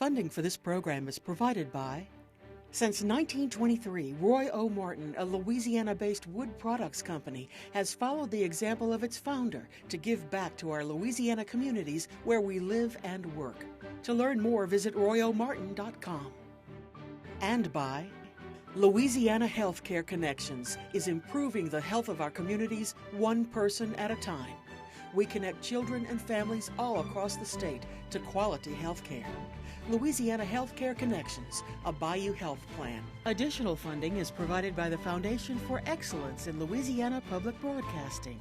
Funding for this program is provided by... Since 1923, Roy O. Martin, a Louisiana-based wood products company, has followed the example of its founder to give back to our Louisiana communities where we live and work. To learn more, visit royomartin.com. And by Louisiana Healthcare Connections is improving the health of our communities one person at a time. We connect children and families all across the state to quality health care. Louisiana Healthcare Connections, a Bayou Health Plan. Additional funding is provided by the Foundation for Excellence in Louisiana Public Broadcasting.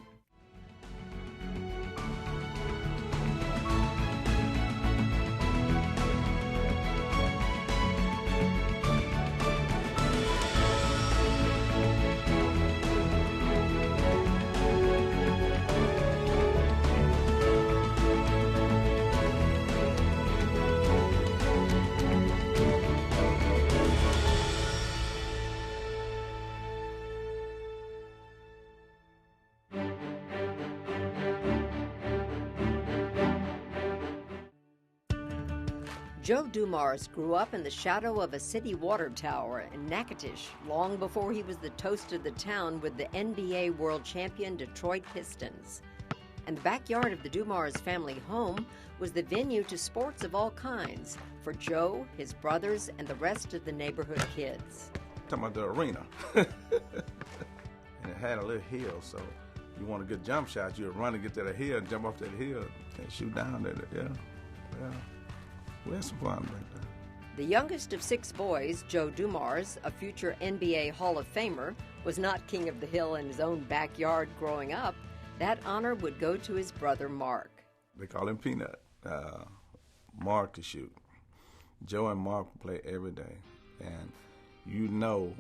Joe Dumars grew up in the shadow of a city water tower in Natchitoches long before he was the toast of the town with the NBA world champion Detroit Pistons. And the backyard of the Dumars family home was the venue to sports of all kinds for Joe, his brothers, and the rest of the neighborhood kids. Talking about the arena. And it had a little hill, so you want a good jump shot, you would run and get to the hill and jump off that hill and shoot down at it. Yeah. We had some fun back there. The youngest of 6 boys, Joe Dumars, a future NBA Hall of Famer, was not king of the hill in his own backyard growing up. That honor would go to his brother Mark. They call him Peanut. Mark could shoot. Joe and Mark would play every day. And you know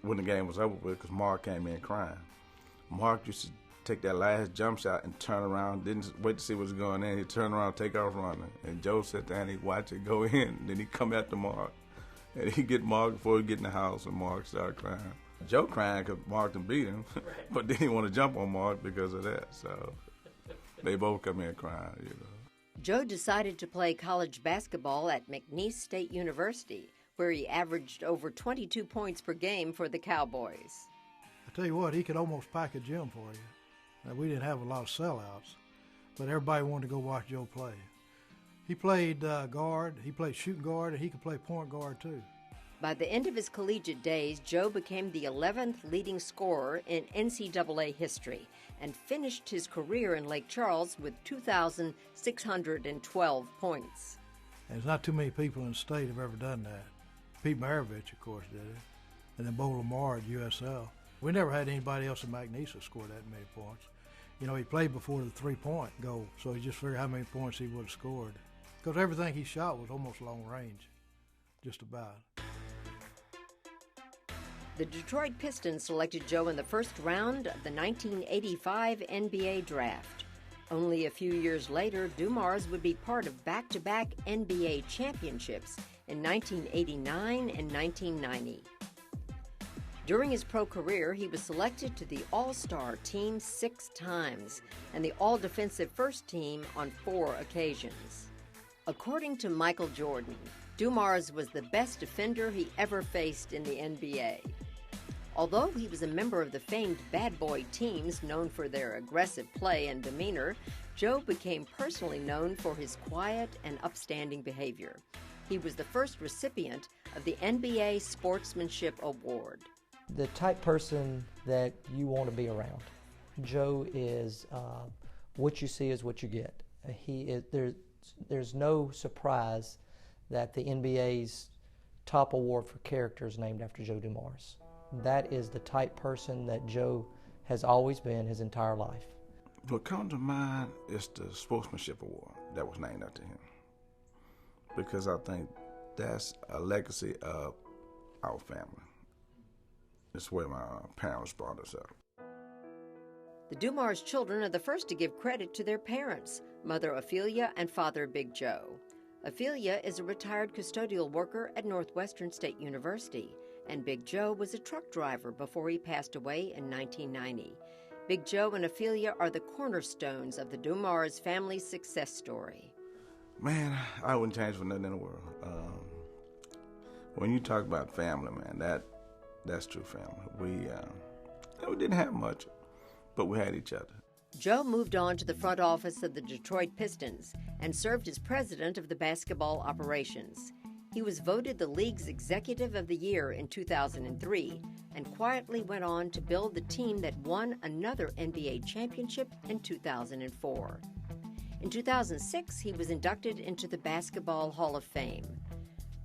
when the game was over with because Mark came in crying. Mark used to take that last jump shot and turn around, didn't wait to see what's going on. He'd turn around, take off running. And Joe sat there and he'd watch it go in. Then he'd come after Mark. And he'd get Mark before he'd get in the house and Mark started crying. Joe crying because Mark done beat him, right. But then he want to jump on Mark because of that. So they both come in crying, you know. Joe decided to play college basketball at McNeese State University, where he averaged over 22 points per game for the Cowboys. I tell you what, he could almost pack a gym for you. Now, we didn't have a lot of sellouts, but everybody wanted to go watch Joe play. He played guard, he played shooting guard, and he could play point guard too. By the end of his collegiate days, Joe became the 11th leading scorer in NCAA history and finished his career in Lake Charles with 2,612 points. And there's not too many people in the state have ever done that. Pete Maravich, of course, did it, and then Bo Lamar at USL. We never had anybody else in McNeese score that many points. You know, he played before the three-point goal, so he just figured how many points he would have scored. Because everything he shot was almost long range, just about. The Detroit Pistons selected Joe in the first round of the 1985 NBA draft. Only a few years later, Dumars would be part of back-to-back NBA championships in 1989 and 1990. During his pro career, he was selected to the All-Star team 6 times and the All-Defensive First Team on 4 occasions. According to Michael Jordan, Dumars was the best defender he ever faced in the NBA. Although he was a member of the famed bad boy teams known for their aggressive play and demeanor, Joe became personally known for his quiet and upstanding behavior. He was the first recipient of the NBA Sportsmanship Award. The type person that you want to be around. Joe is what you see is what you get. There's no surprise that the NBA's top award for character is named after Joe Dumars. That is the type person that Joe has always been his entire life. What comes to mind is the Sportsmanship Award that was named after him, because I think that's a legacy of our family. It's where my parents brought us up. The Dumars children are the first to give credit to their parents, Mother Ophelia and Father Big Joe. Ophelia is a retired custodial worker at Northwestern State University, and Big Joe was a truck driver before he passed away in 1990. Big Joe and Ophelia are the cornerstones of the Dumars family success story. Man, I wouldn't change for nothing in the world. When you talk about family, man, that's true family. We didn't have much, but we had each other. Joe moved on to the front office of the Detroit Pistons and served as president of the basketball operations. He was voted the league's Executive of the Year in 2003 and quietly went on to build the team that won another NBA championship in 2004. In 2006, he was inducted into the Basketball Hall of Fame.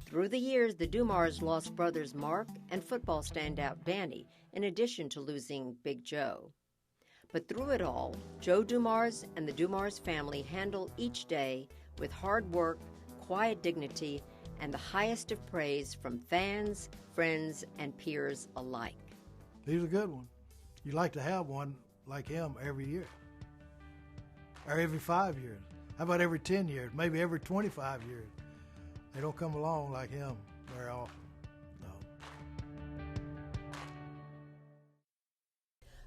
Through the years, the Dumars lost brothers Mark and football standout Danny, in addition to losing Big Joe. But through it all, Joe Dumars and the Dumars family handle each day with hard work, quiet dignity, and the highest of praise from fans, friends, and peers alike. He's a good one. You like to have one like him every year, or every 5 years. How about every 10 years, maybe every 25 years? They don't come along like him very often.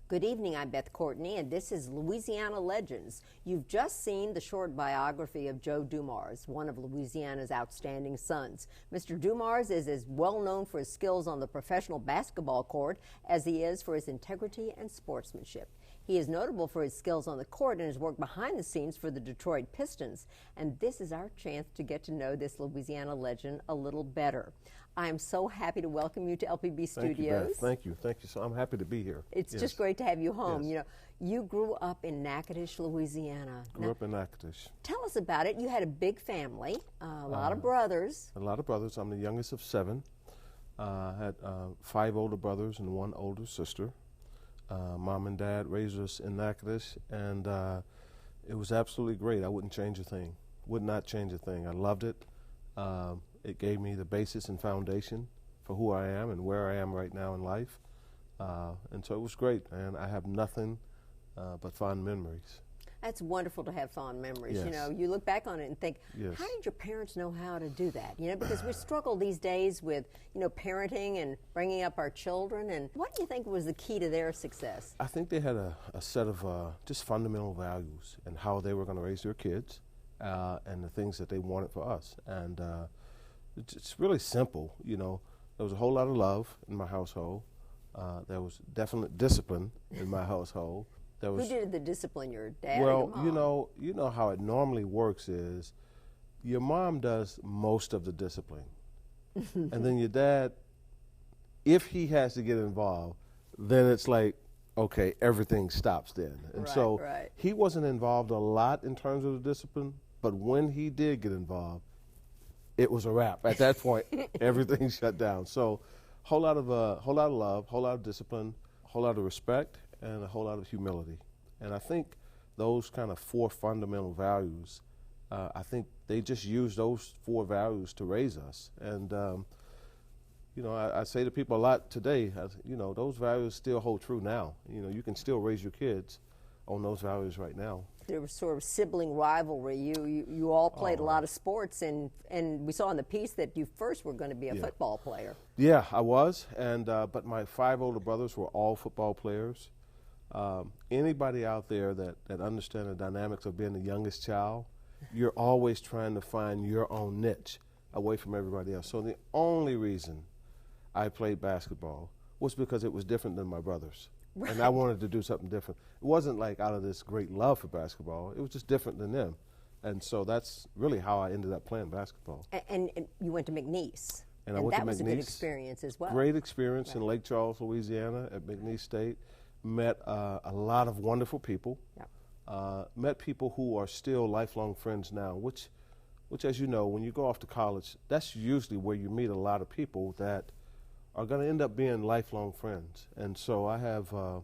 Good evening, I'm Beth Courtney, and this is Louisiana Legends. You've just seen the short biography of Joe Dumars, one of Louisiana's outstanding sons. Mr. Dumars is as well known for his skills on the professional basketball court as he is for his integrity and sportsmanship. He is notable for his skills on the court and his work behind the scenes for the Detroit Pistons, and this is our chance to get to know this Louisiana legend a little better. I am so happy to welcome you to LPB Studios. Thank you. So I'm happy to be here. It's just great to have you home. Yes. You know, you grew up in Natchitoches, Louisiana. Grew up in Natchitoches. Tell us about it. You had a big family, a lot of brothers. A lot of brothers. I'm the youngest of 7. I had 5 older brothers and 1 older sister. Mom and Dad raised us in Natchitoches, and it was absolutely great. I wouldn't change a thing. Would not change a thing. I loved it. It gave me the basis and foundation for who I am and where I am right now in life. And so it was great, and I have nothing but fond memories. That's wonderful to have fond memories. Yes. You know, you look back on it and think, yes, how did your parents know how to do that? You know, because we struggle these days with, you know, parenting and bringing up our children. And what do you think was the key to their success? I think they had a set of just fundamental values and how they were going to raise their kids and the things that they wanted for us. And it's really simple. You know, there was a whole lot of love in my household. There was definite discipline in my household. Who did the discipline, your dad well, or your mom? you know how it normally works is your mom does most of the discipline. And then your dad, if he has to get involved, then it's like, okay, everything stops then. And so he wasn't involved a lot in terms of the discipline, but when he did get involved, it was a wrap. At that point, everything shut down. So whole lot of love, whole lot of discipline, whole lot of respect, and a whole lot of humility. And I think those kind of 4 fundamental values, I think they just use those 4 values to raise us. And, you know, I say to people a lot today, you know, those values still hold true now. You know, you can still raise your kids on those values right now. There was sort of sibling rivalry. You all played a lot of sports, and we saw in the piece that you first were going to be a football player. Yeah, I was, and but my 5 older brothers were all football players. Anybody out there that understands the dynamics of being the youngest child, you're always trying to find your own niche away from everybody else. So the only reason I played basketball was because it was different than my brothers. Right. And I wanted to do something different. It wasn't like out of this great love for basketball. It was just different than them. And so that's really how I ended up playing basketball. And you went to McNeese. And I went to McNeese. That was a good experience as well. Great experience in Lake Charles, Louisiana at McNeese State. Met a lot of wonderful people. Met people who are still lifelong friends now, which, as you know, when you go off to college, that's usually where you meet a lot of people that are going to end up being lifelong friends. And so I have, a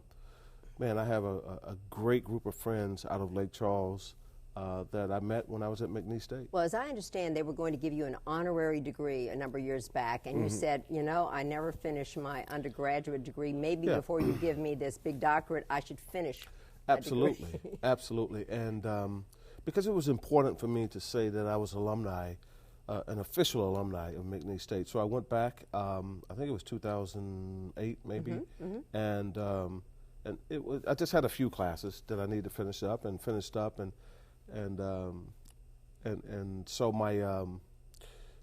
great group of friends out of Lake Charles that I met when I was at McNeese State. Well, as I understand, they were going to give you an honorary degree a number of years back, and you said, you know, I never finished my undergraduate degree. Maybe before you give me this big doctorate, I should finish Absolutely, absolutely. And because it was important for me to say that I was alumni, an official alumni of McNeese State. So I went back, I think it was 2008 maybe, and it was, I just had a few classes that I needed to finish up, and And so my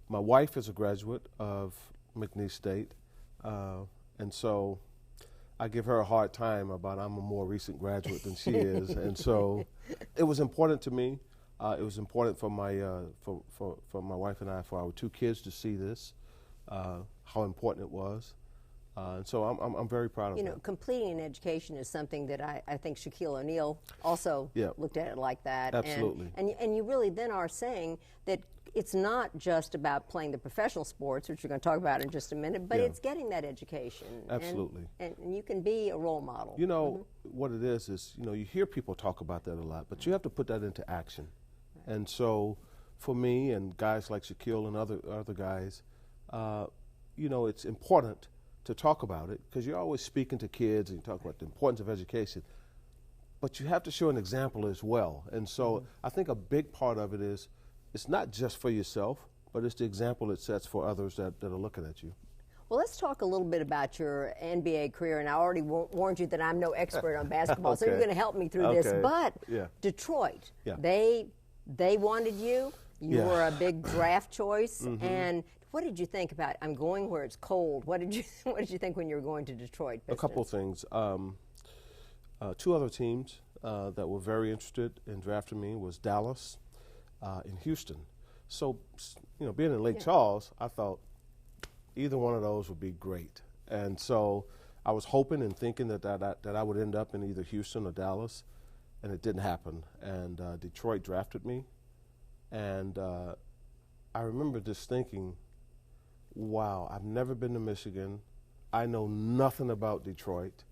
wife is a graduate of McNeese State, and so I give her a hard time about I'm a more recent graduate than she is, and so it was important to me. It was important for my for my wife and I, for our 2 kids to see this, how important it was. And so I'm very proud of You that. know, completing an education is something that I think Shaquille O'Neal also looked at it like that. Absolutely. And you really then are saying that it's not just about playing the professional sports, which we're going to talk about in just a minute, but it's getting that education. Absolutely. And you can be a role model. You know, what it is, you know, you hear people talk about that a lot, but you have to put that into action. Right. And so for me and guys like Shaquille and other guys, you know, it's important to talk about it because you're always speaking to kids and you talk about the importance of education, but you have to show an example as well. And so I think a big part of it is it's not just for yourself, but it's the example it sets for others that are looking at you. Well, let's talk a little bit about your NBA career, and I already warned you that I'm no expert on basketball, so you're going to help me through this. But Detroit, they wanted you. You were a big draft choice, and what did you think about I'm going where it's cold? What did you think when you were going to Detroit Pistons? A couple of things. 2 other teams that were very interested in drafting me was Dallas and Houston. So, you know, being in Lake Charles, I thought either one of those would be great. And so I was hoping and thinking that I would end up in either Houston or Dallas, and it didn't happen. And Detroit drafted me, and I remember just thinking, wow, I've never been to Michigan. I know nothing about Detroit.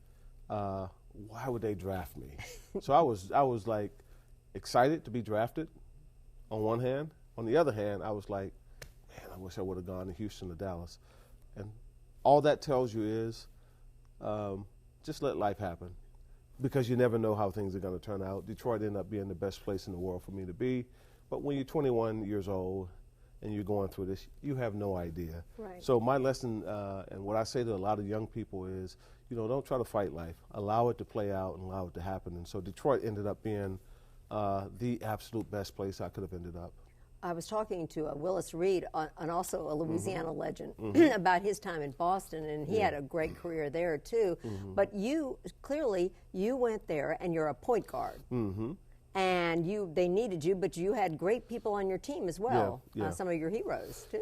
Why would they draft me? So I was like excited to be drafted on one hand. On the other hand, I was like, man, I wish I would have gone to Houston or Dallas. And all that tells you is just let life happen because you never know how things are going to turn out. Detroit ended up being the best place in the world for me to be. But when you're 21 years old and you're going through this, you have no idea. Right. So my lesson and what I say to a lot of young people is, you know, don't try to fight life. Allow it to play out and allow it to happen. And so Detroit ended up being the absolute best place I could have ended up. I was talking to Willis Reed, and also a Louisiana legend, about his time in Boston, and he had a great career there too. But you clearly went there, and you're a point guard, and they needed you, but you had great people on your team as well. Some of your heroes too.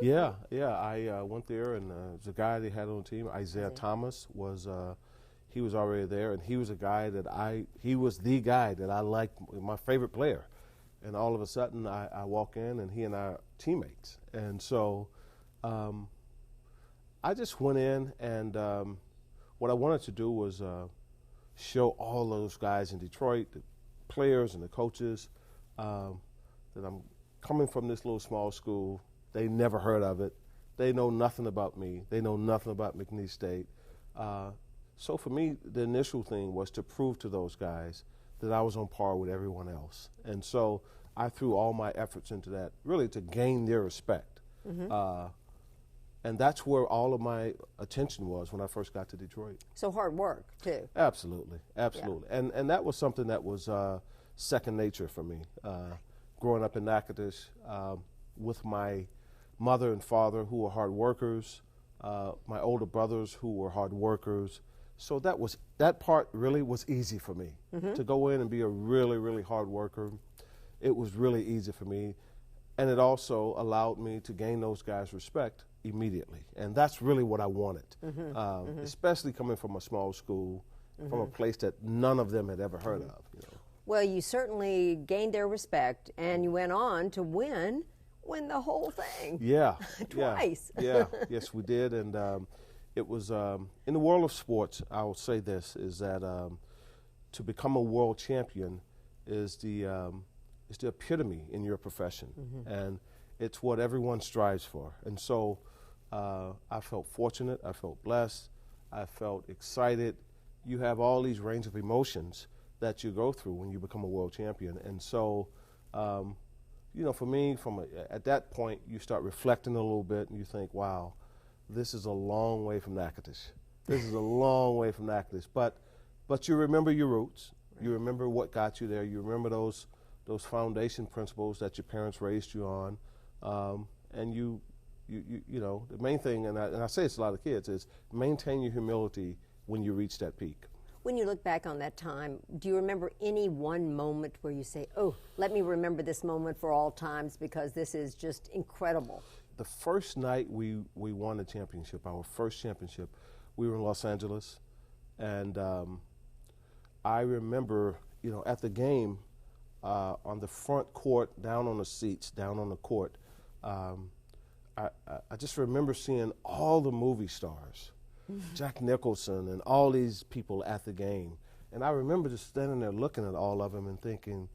I went there, and the guy they had on the team, Isaiah Thomas, was he was already there, and he was a guy he was the guy that I liked, my favorite player. And all of a sudden, I walk in, and he and I are teammates. And so I just went in, and what I wanted to do was show all those guys in Detroit, the players and the coaches, that I'm coming from this little small school. They never heard of it. They know nothing about me. They know nothing about McNeese State. So for me, the initial thing was to prove to those guys that I was on par with everyone else. And so I threw all my efforts into that, really to gain their respect. And that's where all of my attention was when I first got to Detroit. So hard work, too. Absolutely. Yeah. And that was something that was second nature for me. Growing up in Natchitoches with my mother and father who were hard workers, my older brothers who were hard workers. So that part really was easy for me. To go in and be a really, really hard worker. It was really easy for me. And it also allowed me to gain those guys' respect immediately. And that's really what I wanted, especially coming from a small school, from a place that none of them had ever heard of. You know. Well, you certainly gained their respect, and you went on to win the whole thing. Yeah. Twice. Yes, we did. And it was, in the world of sports, I will say this, is that to become a world champion is the epitome in your profession. And it's what everyone strives for. And so I felt fortunate, I felt blessed, I felt excited. You have all these range of emotions that you go through when you become a world champion. And so, you know, for me, at that point, you start reflecting a little bit and you think, wow, this is a long way from Natchitoches. This is a long way from Natchitoches. But you remember your roots. Right. You remember what got you there. You remember those those foundation principles that your parents raised you on, and you know, the main thing, and I say it's a lot of kids, is maintain your humility when you reach that peak. When you look back on that time, do you remember any one moment where you say, oh, let me remember this moment for all times because this is just incredible? The first night we won the championship, our first championship, we were in Los Angeles, and I remember, you know, at the game, on the front court, down on the seats, down on the court, I just remember seeing all the movie stars, Jack Nicholson and all these people at the game. And I remember just standing there looking at all of them and thinking,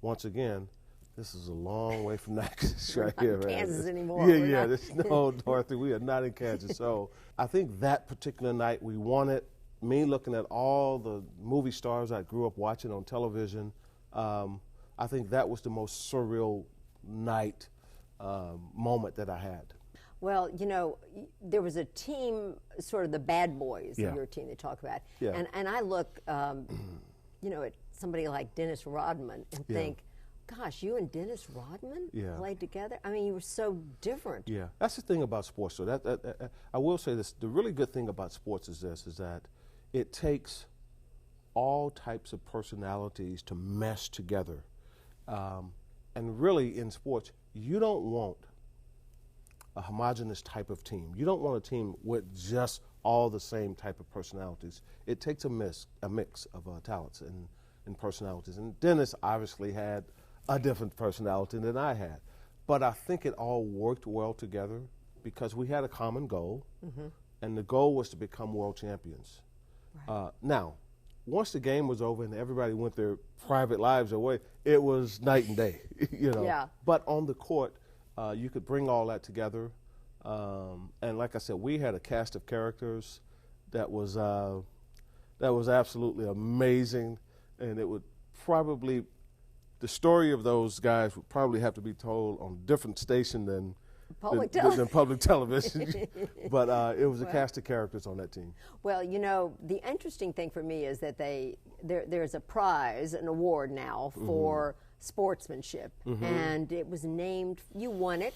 once again, this is a long way from Natchitoches right here. Not in Kansas anymore. Yeah. No, Dorothy, we are not in Kansas. So I think that particular night we won it. Me looking at all the movie stars I grew up watching on television, I think that was the most surreal night moment that I had. Well, you know, there was a team, sort of the bad boys of your team they talk about. Yeah. And I look, you know, at somebody like Dennis Rodman and think, gosh, you and Dennis Rodman played together? I mean, you were so different. Yeah, that's the thing about sports. So that I will say this, the really good thing about sports is this, is that it takes all types of personalities to mesh together. And really in sports, you don't want a homogenous type of team. You don't want a team with just all the same type of personalities. It takes a mix of talents and personalities. And Dennis obviously had a different personality than I had. But I think it all worked well together because we had a common goal, and the goal was to become world champions. Right. Now, once the game was over and everybody went their private lives away, it was night and day, you know. Yeah. But on the court, you could bring all that together. And like I said, we had a cast of characters that was absolutely amazing. And it would probably, the story of those guys would probably have to be told on a different station than public television. But it was a cast of characters on that team. Well, you know, the interesting thing for me is that there's a prize, an award now for sportsmanship, and it was named, you won it,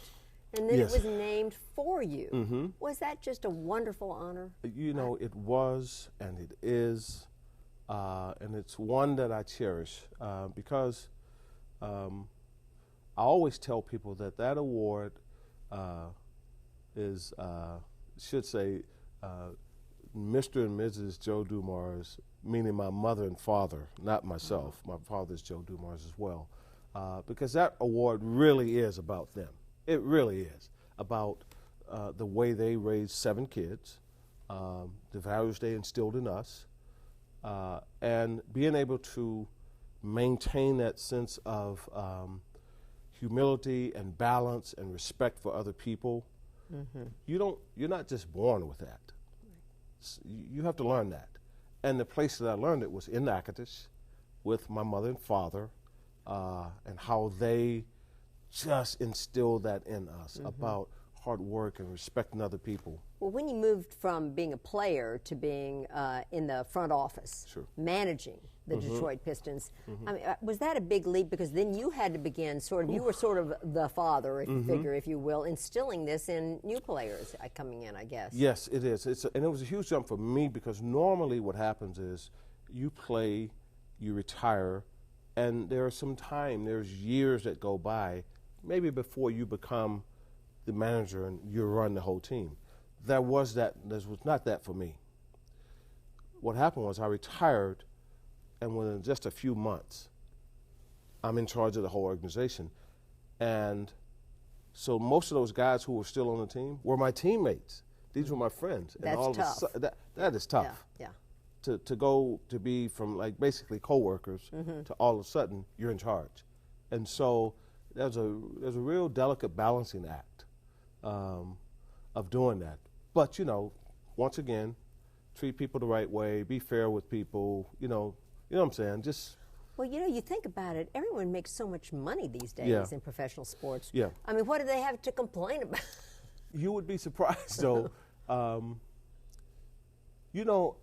and then it was named for you. Was that just a wonderful honor? You know, it was, and it is, and it's one that I cherish because I always tell people that award should say Mr. and Mrs. Joe Dumars, meaning my mother and father, not myself. My father's Joe Dumars as well, because that award really is about them. It really is about the way they raised 7 kids, the values they instilled in us, and being able to maintain that sense of humility and balance and respect for other people. You're not just born with that. You have to learn that. And the place that I learned it was in Natchitoches with my mother and father, and how they just instilled that in us about hard work and respecting other people. Well, when you moved from being a player to being in the front office, managing the Detroit Pistons, I mean, was that a big leap? Because then you had to begin you were sort of the father figure, if you will, instilling this in new players coming in, I guess. Yes, it is. And it was a huge jump for me because normally what happens is you play, you retire, and there's years that go by, maybe before you become the manager and you run the whole team. There was not that for me. What happened was I retired, and within just a few months, I'm in charge of the whole organization. And so most of those guys who were still on the team were my teammates. These were my friends. That's and all tough. That is tough. Yeah. To go to be from like basically coworkers to all of a sudden you're in charge. And so there's a real delicate balancing act of doing that. But, you know, once again, treat people the right way, be fair with people, you know what I'm saying? Well, you know, you think about it, everyone makes so much money these days in professional sports. Yeah. I mean, what do they have to complain about? You would be surprised, though. You know,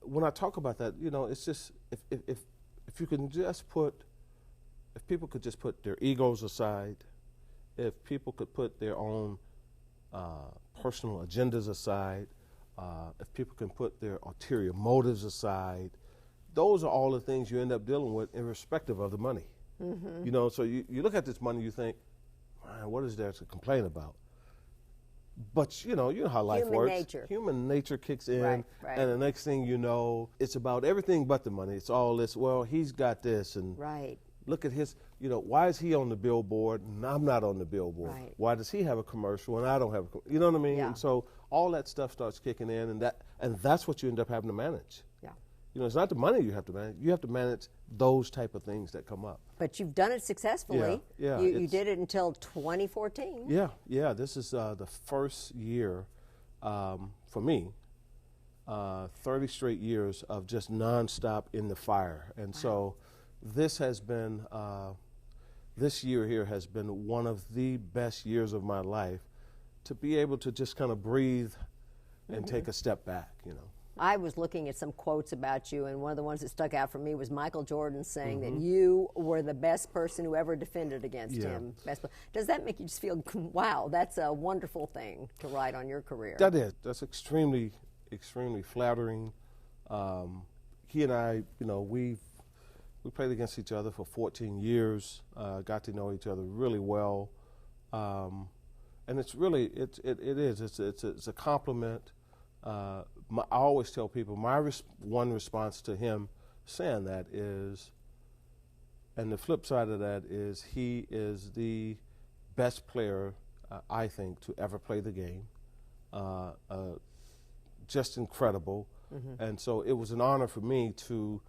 when I talk about that, you know, it's just if you can just put if people could just put their egos aside, if people could put their own personal agendas aside, if people can put their ulterior motives aside, those are all the things you end up dealing with irrespective of the money. You know, so you look at this money, you think, man, what is there to complain about? But you know how life works. Nature. Human nature kicks in, Right. and the next thing you know, it's about everything but the money. It's all this, well, he's got this, and Right. look at his, why is he on the billboard and I'm not on the billboard? Right. Why does he have a commercial and I don't have you know what I mean? Yeah. And so all that stuff starts kicking in, and that's what you end up having to manage. Yeah. It's not the money you have to manage. You have to manage those type of things that come up. But you've done it successfully. Yeah, You did it until 2014. Yeah. This is the first year for me, 30 straight years of just nonstop in the fire. And so this has been, this year here has been one of the best years of my life to be able to just kind of breathe and take a step back, I was looking at some quotes about you, and one of the ones that stuck out for me was Michael Jordan saying that you were the best person who ever defended against him. Does that make you just feel, wow, that's a wonderful thing to write on your career? That is. That's extremely, extremely flattering. He and I, we played against each other for 14 years, got to know each other really well. And it's really, it is. It's a compliment. I always tell people my one response to him saying that is, and the flip side of that is, he is the best player, I think, to ever play the game. Just incredible. And so it was an honor for me to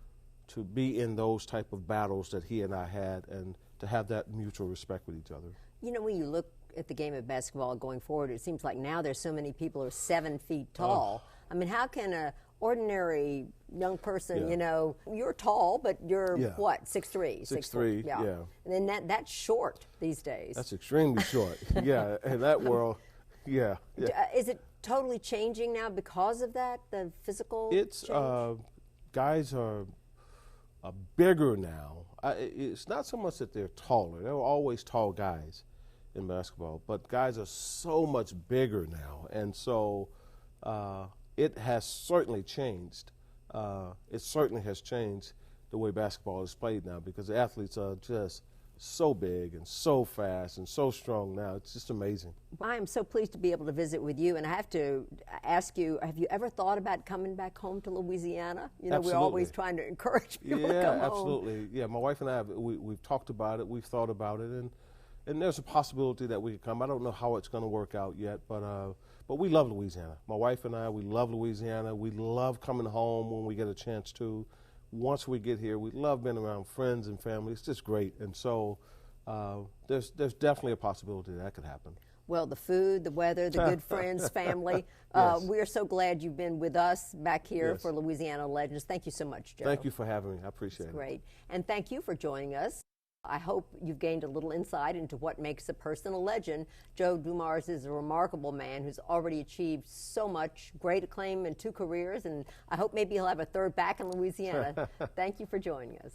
be in those type of battles that he and I had, and to have that mutual respect with each other. When you look at the game of basketball going forward, it seems like now there's so many people who are 7 feet tall. I mean, how can an ordinary young person, you're tall, but you're what, 6'3"? 6'3", yeah. And then that's short these days. That's extremely short. Yeah, in that world, yeah. Is it totally changing now because of that, the physical change? Guys are bigger now. It's not so much that they're taller. There were always tall guys in basketball, but guys are so much bigger now, and so it has certainly changed. It certainly has changed the way basketball is played now, because the athletes are just so big and so fast and so strong now. It's just amazing. I am so pleased to be able to visit with you, and I have to ask you, have you ever thought about coming back home to Louisiana? Absolutely. We're always trying to encourage people to come home. Absolutely. Yeah, my wife and I, we've talked about it, we've thought about it, and there's a possibility that we could come. I don't know how it's going to work out yet, but we love Louisiana. My wife and I, we love Louisiana. We love coming home when we get a chance to. Once we get here, we love being around friends and family. It's just great. And so there's definitely a possibility that could happen. Well, the food, the weather, the good friends, family. Yes. We are so glad you've been with us back here for Louisiana Legends. Thank you so much, Joe. Thank you for having me. I appreciate it. Great. And thank you for joining us. I hope you've gained a little insight into what makes a person a legend. Joe Dumars is a remarkable man who's already achieved so much, great acclaim in 2 careers, and I hope maybe he'll have a third back in Louisiana. Thank you for joining us.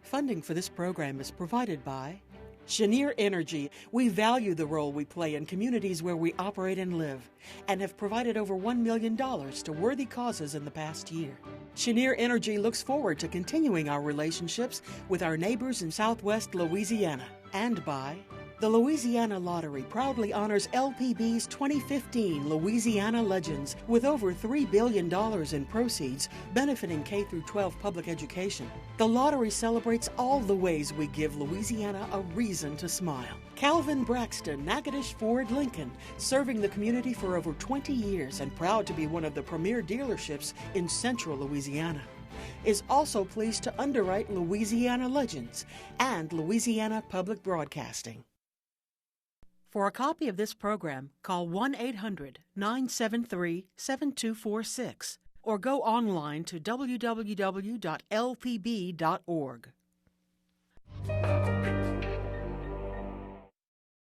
Funding for this program is provided by Cheniere Energy, we value the role we play in communities where we operate and live, and have provided over $1 million to worthy causes in the past year. Cheniere Energy looks forward to continuing our relationships with our neighbors in Southwest Louisiana. And by the Louisiana Lottery proudly honors LPB's 2015 Louisiana Legends with over $3 billion in proceeds benefiting K-12 public education. The lottery celebrates all the ways we give Louisiana a reason to smile. Calvin Braxton, Natchitoches Ford Lincoln, serving the community for over 20 years and proud to be one of the premier dealerships in central Louisiana, is also pleased to underwrite Louisiana Legends and Louisiana Public Broadcasting. For a copy of this program, call 1-800-973-7246 or go online to www.lpb.org.